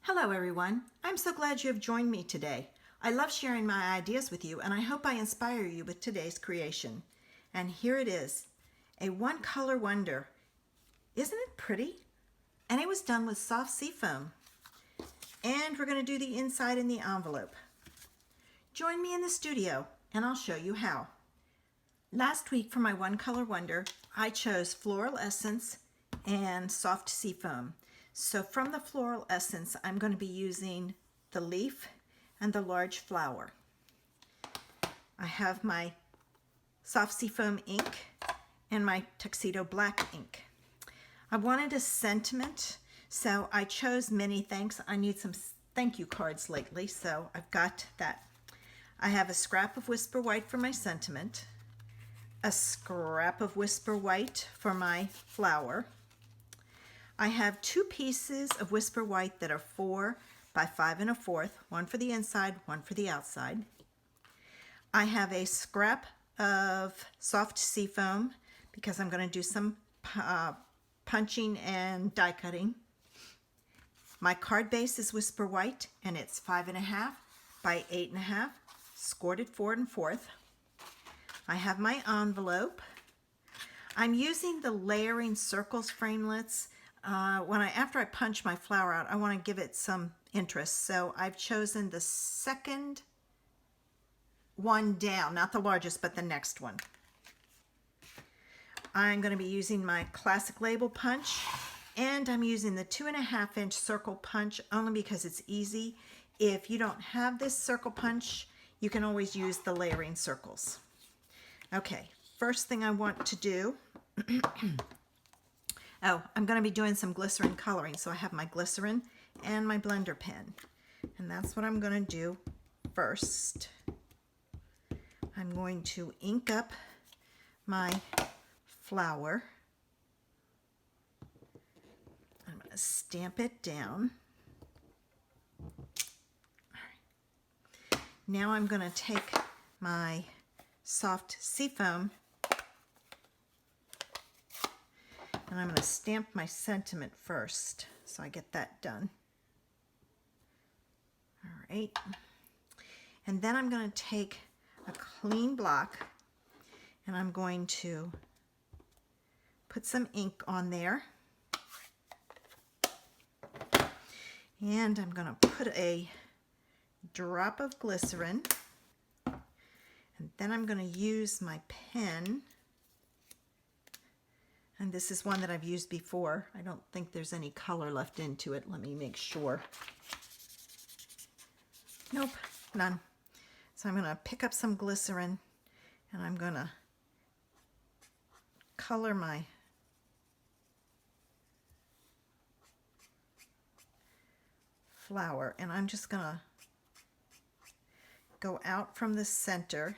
Hello everyone, I'm so glad you have joined me today. I love sharing my ideas with you and I hope I inspire you with today's creation. And here it is, a one color wonder. Isn't it pretty? And it was done with soft seafoam. And we're going to do the inside in the envelope. Join me in the studio and I'll show you how. Last week for my one color wonder, I chose Floral Essence and soft seafoam. So from the Floral Essence, I'm going to be using the leaf and the large flower. I have my soft seafoam ink and my Tuxedo black ink. I wanted a sentiment, so I chose many thanks. I need some thank you cards lately, so I've got that. I have a scrap of Whisper White for my sentiment, a scrap of Whisper White for my flower. I have two pieces of Whisper White that are 4 by 5 1/4, one for the inside, one for the outside. I have a scrap of soft seafoam because I'm going to do some punching and die cutting. My card base is Whisper White and it's 5 1/2 by 8 1/2, scored at 4 1/4. I have my envelope. I'm using the layering circles framelits. After I punch my flower out, I want to give it some interest. So I've chosen the second one down, not the largest, but the next one. I'm going to be using my classic label punch, and I'm using the 2 1/2 inch circle punch only because it's easy. If you don't have this circle punch, you can always use the layering circles. Okay, first thing I want to do oh, I'm going to be doing some glycerin coloring. So I have my glycerin and my blender pen. And that's what I'm going to do first. I'm going to ink up my flower. I'm going to stamp it down. All right. Now I'm going to take my soft seafoam and I'm going to stamp my sentiment first, so I get that done. All right. And then I'm going to take a clean block and I'm going to put some ink on there. And I'm going to put a drop of glycerin. And then I'm going to use my pen. And this is one that I've used before. I don't think there's any color left into it. Let me make sure. Nope, none. So I'm going to pick up some glycerin and I'm going to color my flower. And I'm just going to go out from the center.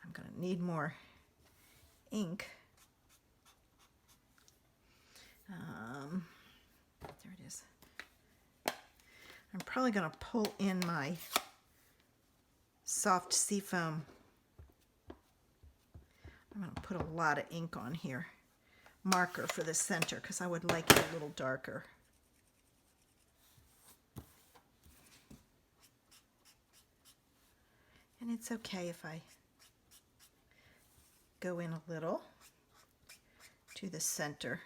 I'm going to need more ink. There it is. I'm probably going to pull in my soft seafoam. I'm going to put a lot of ink on here. Marker for the center because I would like it a little darker. And it's okay if I go in a little to the center.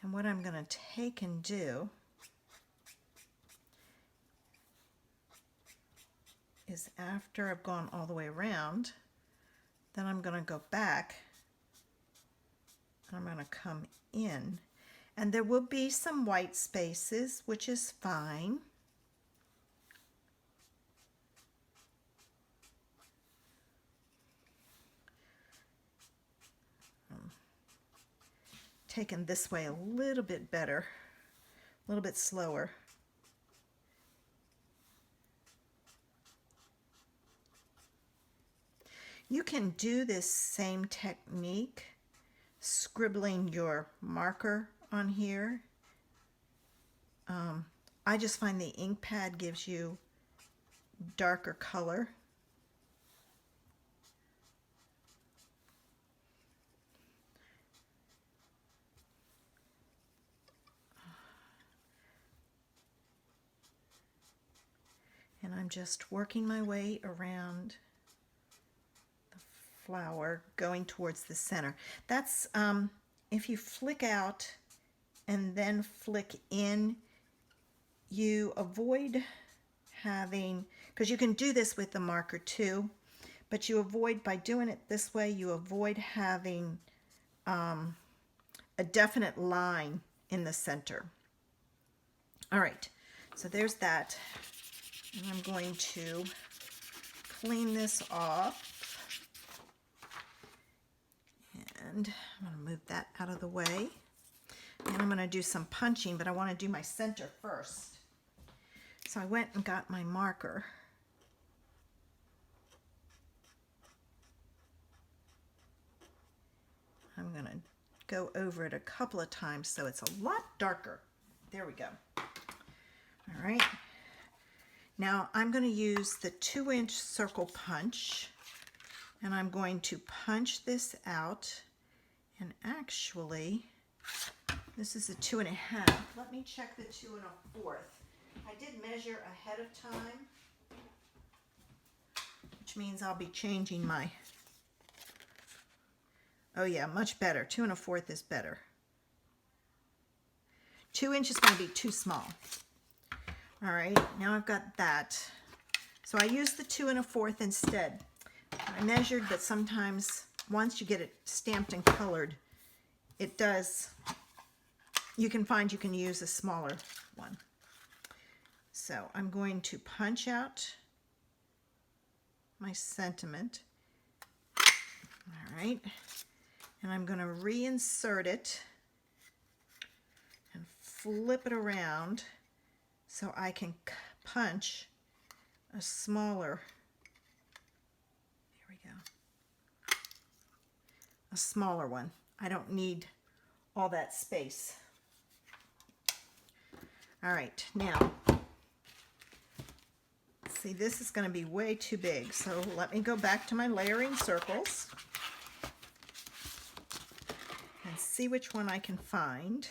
And what I'm going to take and do is after I've gone all the way around, then I'm going to go back and I'm going to come in. And there will be some white spaces, which is fine. Taken this way a little bit better, a little bit slower. You can do this same technique, scribbling your marker on here. I just find the ink pad gives you darker color. I'm just working my way around the flower going towards the center. That's if you flick out and then flick in, you avoid having, because you can do this with the marker too, but you avoid, by doing it this way, you avoid having a definite line in the center. All right, so there's that. And I'm going to clean this off. And I'm going to move that out of the way. And I'm going to do some punching, but I want to do my center first. So I went and got my marker. I'm going to go over it a couple of times so it's a lot darker. There we go. All right. Now I'm going to use the 2-inch circle punch, and I'm going to punch this out. And actually, this is a 2 1/2. Let me check the 2 1/4. I did measure ahead of time, which means I'll be changing my, oh yeah, much better. 2 1/4 is better. 2 inch is going to be too small. All right, now I've got that. So I used the 2 1/4 instead. I measured, but sometimes once you get it stamped and colored, it does, you can find you can use a smaller one. So I'm going to punch out my sentiment. All right, and I'm going to reinsert it and flip it around so I can punch a smaller, there we go, a smaller one. I don't need all that space. All right, now, see, this is going to be way too big, so let me go back to my layering circles and see which one I can find.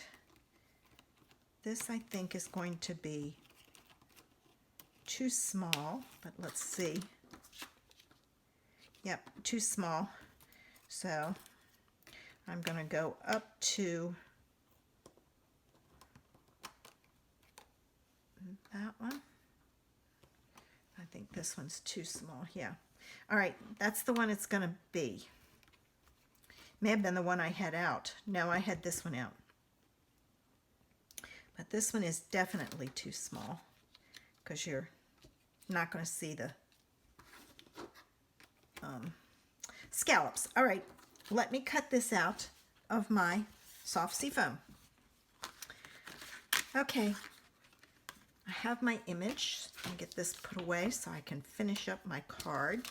This, I think, is going to be too small, but let's see. Yep, too small. So I'm going to go up to that one. I think this one's too small. Yeah. All right, that's the one it's going to be. May have been the one I had out. No, I had this one out. But this one is definitely too small because you're not going to see the scallops. All right, let me cut this out of my soft seafoam. Okay, I have my image. Let me get this put away so I can finish up my card.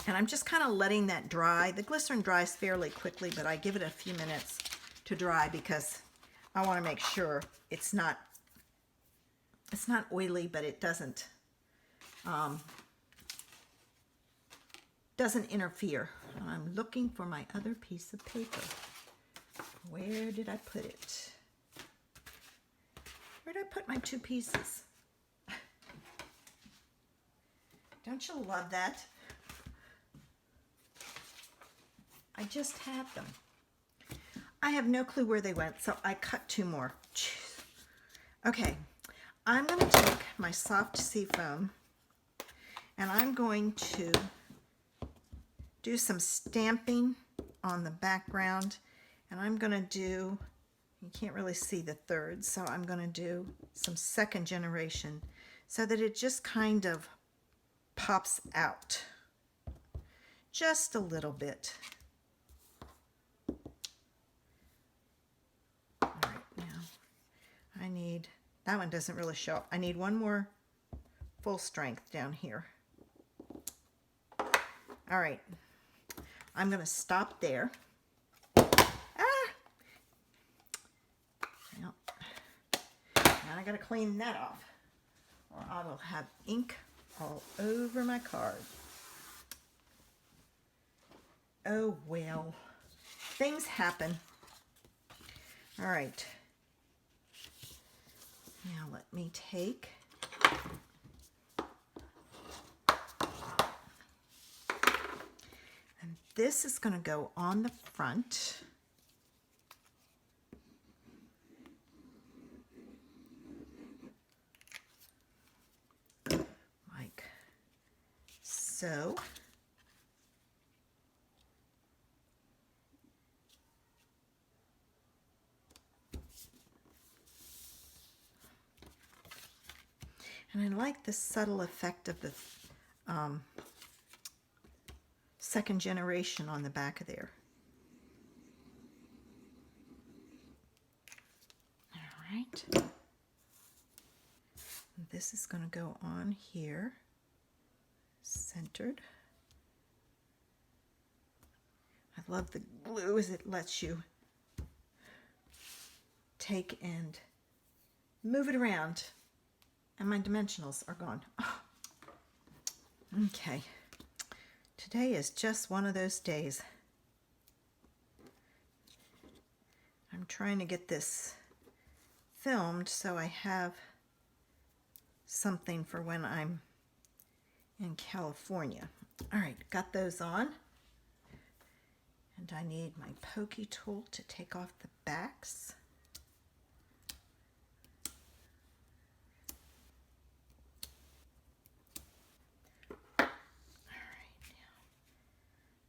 And I'm just kind of letting that dry. The glycerin dries fairly quickly, but I give it a few minutes to dry because I want to make sure it's not oily, but it doesn't interfere. I'm looking for my other piece of paper. Where did I put it? Where did I put my two pieces? Don't you love that? I just had them. I have no clue where they went, so I cut two more. Jeez. Okay, I'm going to take my soft seafoam and I'm going to do some stamping on the background, and I'm going to do, you can't really see the third, so I'm going to do some second generation so that it just kind of pops out just a little bit. All right, now I need, that one doesn't really show up. I need one more full strength down here. All right, I'm going to stop there. Well, now I got to clean that off, or I will have ink all over my card. Oh well, things happen. All right, Now let me take and this is going to go on the front. Like so. And I like the subtle effect of the second generation on the back of there. All right. This is going to go on here, centered. I love the glue as it lets you take and move it around. And my dimensionals are gone. Oh. Okay. Today is just one of those days. I'm trying to get this filmed so I have something for when I'm in California. All right, got those on. And I need my pokey tool to take off the backs.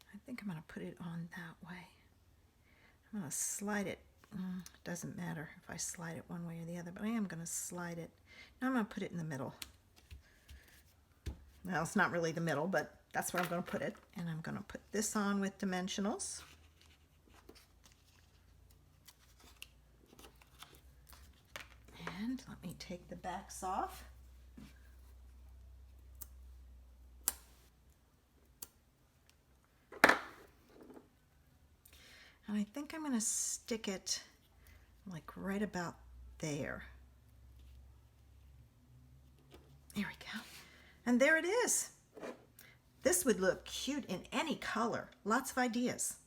I think I'm going to put it on that way. I'm going to slide it. It doesn't matter if I slide it one way or the other, but I am going to slide it. Now I'm going to put it in the middle. Well, it's not really the middle, but that's where I'm going to put it. And I'm going to put this on with Dimensionals. And let me take the backs off. And I think I'm going to stick it like right about there. There we go. And there it is. This would look cute in any color. Lots of ideas.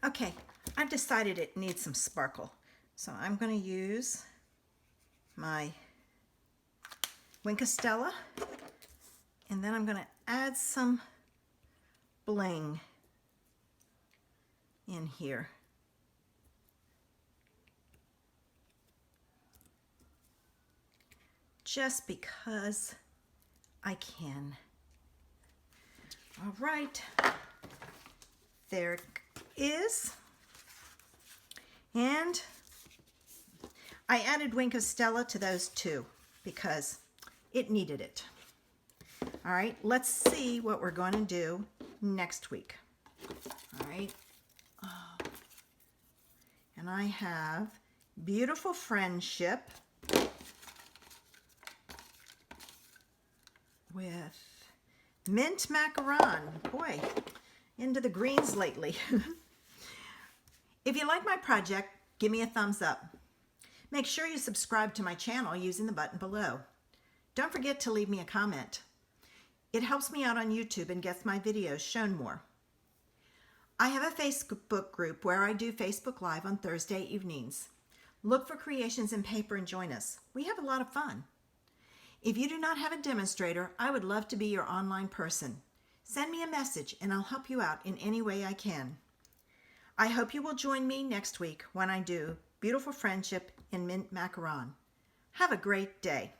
Okay, I've decided it needs some sparkle. So I'm going to use my Stella, and then I'm going to add some bling in here. Just because I can. All right, there it is. And I added Stella to those two because it needed it. All right, let's see what we're going to do next week. All right. And I have Beautiful Friendship with mint macaron. Boy, into the greens lately. If you like my project, give me a thumbs up. Make sure you subscribe to my channel using the button below. Don't forget to leave me a comment. It helps me out on YouTube and gets my videos shown more. I have a Facebook group where I do Facebook Live on Thursday evenings. Look for Creations in Paper and join us. We have a lot of fun. If you do not have a demonstrator, I would love to be your online person. Send me a message and I'll help you out in any way I can. I hope you will join me next week when I do Beautiful Friendship in Mint Macaron. Have a great day.